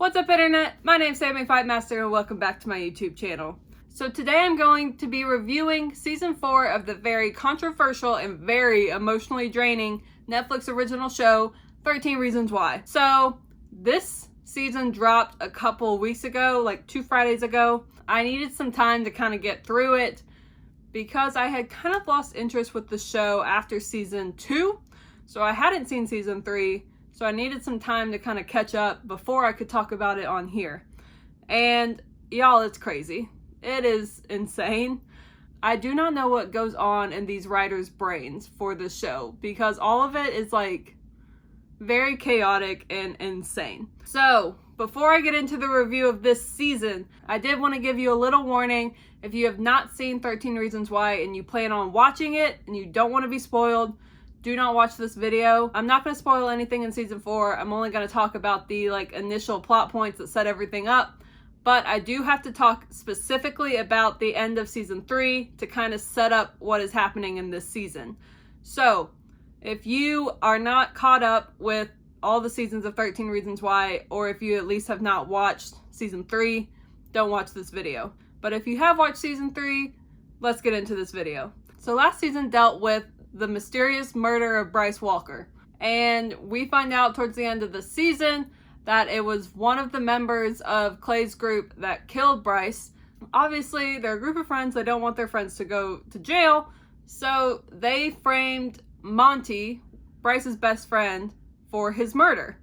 What's up, internet? My name's Sammy Fightmaster and welcome back to my YouTube channel. So today I'm going to be reviewing season 4 of the very controversial and very emotionally draining Netflix original show 13 Reasons Why. So this season dropped a couple weeks ago, like 2 Fridays ago. I needed some time to kind of get through it because I had kind of lost interest with the show after season 2. So I hadn't seen season 3. So I needed some time to kind of catch up before I could talk about it on here. And y'all, it's crazy. It is insane. I do not know what goes on in these writers' brains for this show because all of it is like very chaotic and insane. So before I get into the review of this season, I did want to give you a little warning. If you have not seen 13 Reasons Why and you plan on watching it and you don't want to be spoiled, do not watch this video. I'm not going to spoil anything in season 4. I'm only going to talk about the initial plot points that set everything up. But I do have to talk specifically about the end of season 3 to kind of set up what is happening in this season. So if you are not caught up with all the seasons of 13 Reasons Why, or if you at least have not watched season 3, don't watch this video. But if you have watched season 3, let's get into this video. So last season dealt with the mysterious murder of Bryce Walker. And we find out towards the end of the season that it was one of the members of Clay's group that killed Bryce. Obviously, they're a group of friends. They don't want their friends to go to jail. So they framed Monty, Bryce's best friend, for his murder.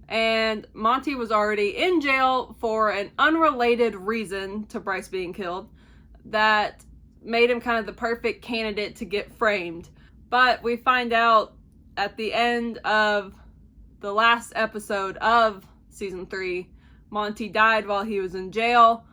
And Monty was already in jail for an unrelated reason to Bryce being killed that made him kind of the perfect candidate to get framed. But we find out at the end of the last episode of season 3, Monty died while he was in jail.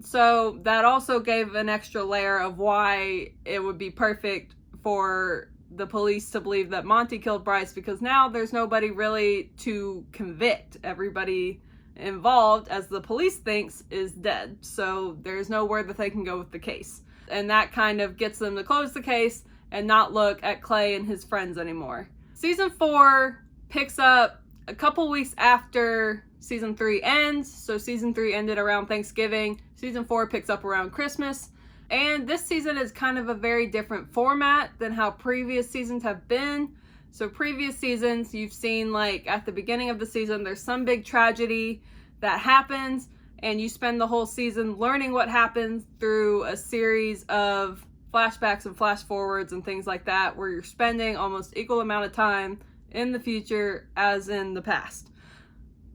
So that also gave an extra layer of why it would be perfect for the police to believe that Monty killed Bryce, because now there's nobody really to convict. Everybody involved, as the police thinks, is dead. So there's nowhere that they can go with the case. And that kind of gets them to close the case and not look at Clay and his friends anymore. Season 4 picks up a couple weeks after season 3 ends. So season 3 ended around Thanksgiving. Season 4 picks up around Christmas. And this season is kind of a very different format than how previous seasons have been. So previous seasons, you've seen at the beginning of the season, there's some big tragedy that happens, and you spend the whole season learning what happens through a series of flashbacks and flash forwards and things like that, where you're spending almost equal amount of time in the future as in the past.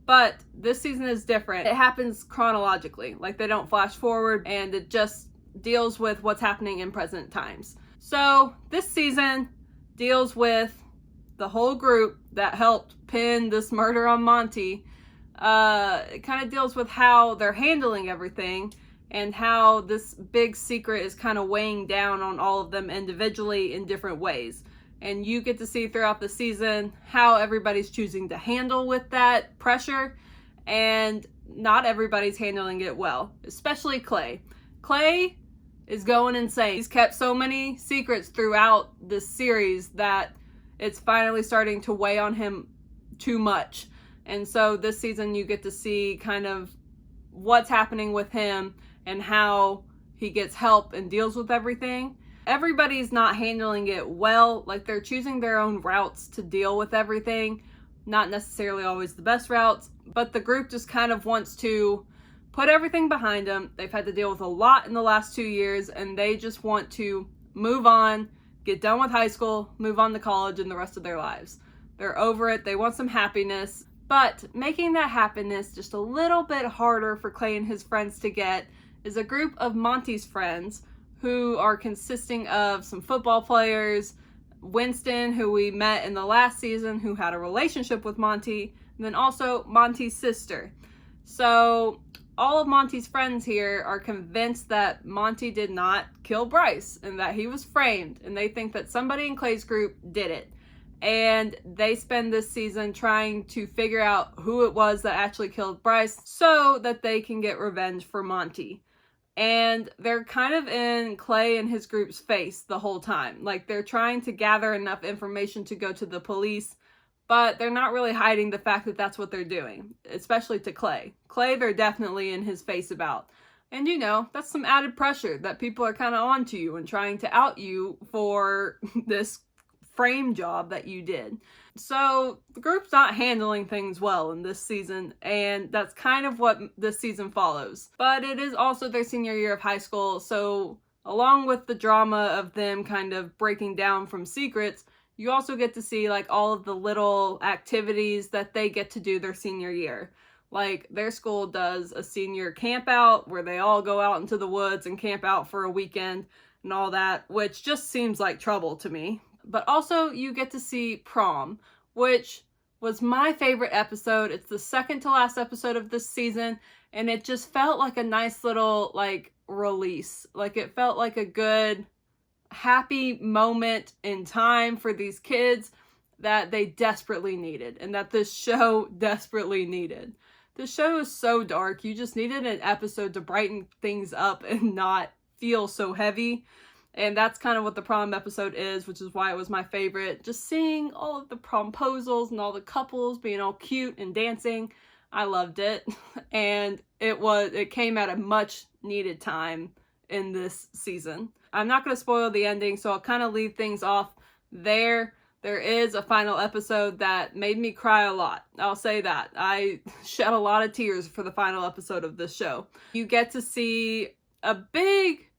But this season is different. It happens chronologically. They don't flash forward, and it just deals with what's happening in present times. So this season deals with the whole group that helped pin this murder on Monty. It kind of deals with how they're handling everything and how this big secret is kind of weighing down on all of them individually in different ways. And you get to see throughout the season how everybody's choosing to handle with that pressure, and not everybody's handling it well, especially Clay. Clay is going insane. He's kept so many secrets throughout this series that it's finally starting to weigh on him too much. And so this season you get to see kind of what's happening with him and how he gets help and deals with everything. Everybody's not handling it well. They're choosing their own routes to deal with everything. Not necessarily always the best routes, but the group just kind of wants to put everything behind them. They've had to deal with a lot in the last 2 years, and they just want to move on, get done with high school, move on to college and the rest of their lives. They're over it. They want some happiness, but making that happiness just a little bit harder for Clay and his friends to get is a group of Monty's friends who are consisting of some football players, Winston, who we met in the last season, who had a relationship with Monty, and then also Monty's sister. So all of Monty's friends here are convinced that Monty did not kill Bryce and that he was framed, and they think that somebody in Clay's group did it. And they spend this season trying to figure out who it was that actually killed Bryce so that they can get revenge for Monty. And they're kind of in Clay and his group's face the whole time. They're trying to gather enough information to go to the police, but they're not really hiding the fact that that's what they're doing, especially to Clay. Clay, they're definitely in his face about. And you know, that's some added pressure that people are kind of onto you and trying to out you for this frame job that you did. So the group's not handling things well in this season, and that's kind of what this season follows. But it is also their senior year of high school, so along with the drama of them kind of breaking down from secrets, you also get to see like all of the little activities that they get to do their senior year. Like their school does a senior camp out where they all go out into the woods and camp out for a weekend and all that, which just seems like trouble to me. But also you get to see prom, which was my favorite episode. It's the second to last episode of this season, and it just felt like a nice little like release. Like it felt like a good happy moment in time for these kids that they desperately needed, and that this show desperately needed. The show is so dark. You just needed an episode to brighten things up and not feel so heavy. And that's kind of what the prom episode is, which is why it was my favorite. Just seeing all of the promposals and all the couples being all cute and dancing. I loved it. And it came at a much needed time in this season. I'm not going to spoil the ending, so I'll kind of leave things off there. There is a final episode that made me cry a lot. I'll say that. I shed a lot of tears for the final episode of this show. You get to see a big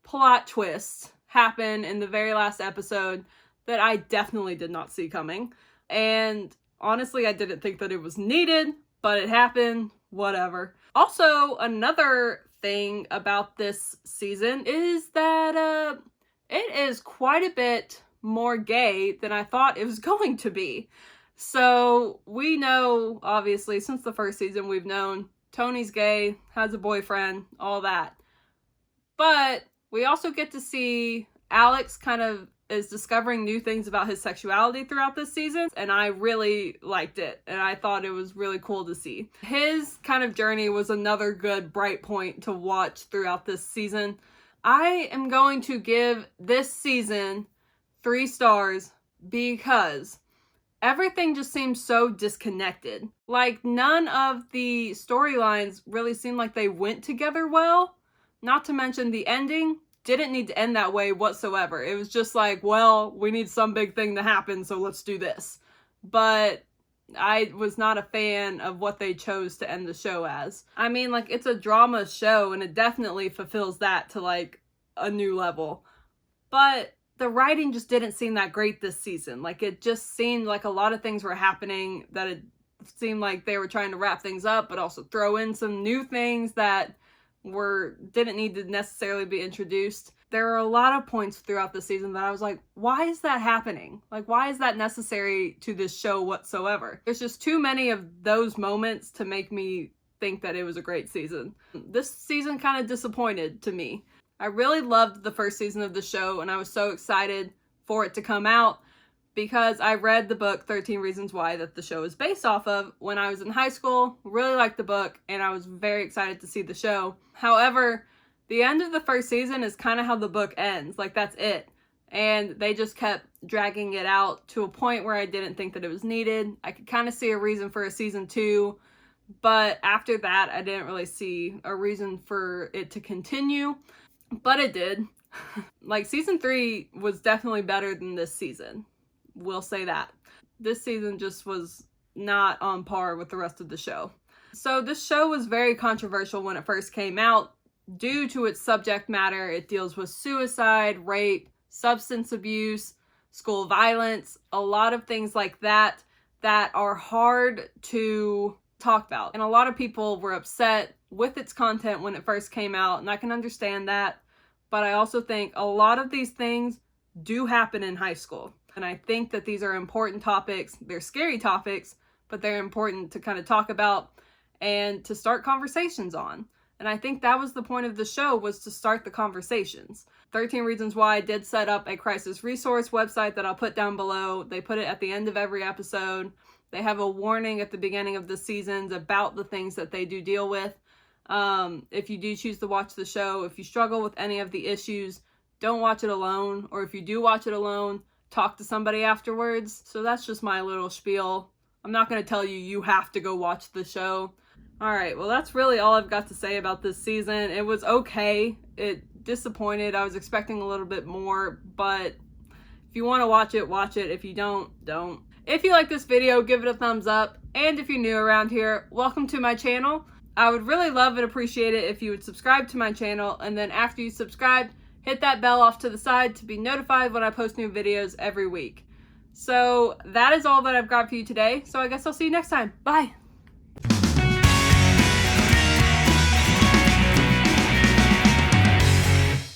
plot twist happen in the very last episode that I definitely did not see coming. And honestly, I didn't think that it was needed, but it happened. Whatever. Also, another thing about this season is that it is quite a bit more gay than I thought it was going to be. So we know, obviously, since the first season, we've known Tony's gay, has a boyfriend, all that. But we also get to see Alex kind of is discovering new things about his sexuality throughout this season, and I really liked it, and I thought it was really cool to see. His kind of journey was another good bright point to watch throughout this season. I am going to give this season 3 stars because everything just seems so disconnected. Like, none of the storylines really seemed like they went together well. Not to mention the ending didn't need to end that way whatsoever. It was just like, well, we need some big thing to happen, so let's do this. But I was not a fan of what they chose to end the show as. I mean, like, it's a drama show, and it definitely fulfills that to, like, a new level. But the writing just didn't seem that great this season. Like, it just seemed like a lot of things were happening that it seemed like they were trying to wrap things up, but also throw in some new things that didn't need to necessarily be introduced. There are a lot of points throughout the season that I was like, why is that happening? Like, why is that necessary to this show whatsoever? There's just too many of those moments to make me think that it was a great season. This season kind of disappointed to me. I really loved the first season of the show, and I was so excited for it to come out because I read the book 13 Reasons Why that the show is based off of when I was in high school. Really liked the book, and I was very excited to see the show. However, the end of the first season is kind of how the book ends. Like, that's it. And they just kept dragging it out to a point where I didn't think that it was needed. I could kind of see a reason for a season 2, but after that, I didn't really see a reason for it to continue. But it did. Like, season 3 was definitely better than this season. We'll say that. This season just was not on par with the rest of the show. So this show was very controversial when it first came out due to its subject matter. It deals with suicide, rape, substance abuse, school violence, a lot of things like that that are hard to talk about. And a lot of people were upset with its content when it first came out, and I can understand that. But I also think a lot of these things do happen in high school. And I think that these are important topics. They're scary topics, but they're important to kind of talk about and to start conversations on. And I think that was the point of the show, was to start the conversations. 13 Reasons Why did set up a crisis resource website that I'll put down below. They put it at the end of every episode. They have a warning at the beginning of the seasons about the things that they do deal with. If you do choose to watch the show, if you struggle with any of the issues, don't watch it alone. Or if you do watch it alone, talk to somebody afterwards. So that's just my little spiel. I'm not going to tell you you have to go watch the show. Alright, well that's really all I've got to say about this season. It was okay. It disappointed. I was expecting a little bit more, but if you want to watch it, watch it. If you don't, don't. If you like this video, give it a thumbs up. And if you're new around here, welcome to my channel. I would really love and appreciate it if you would subscribe to my channel, and then after you subscribe, hit that bell off to the side to be notified when I post new videos every week. So that is all that I've got for you today. So I guess I'll see you next time. Bye.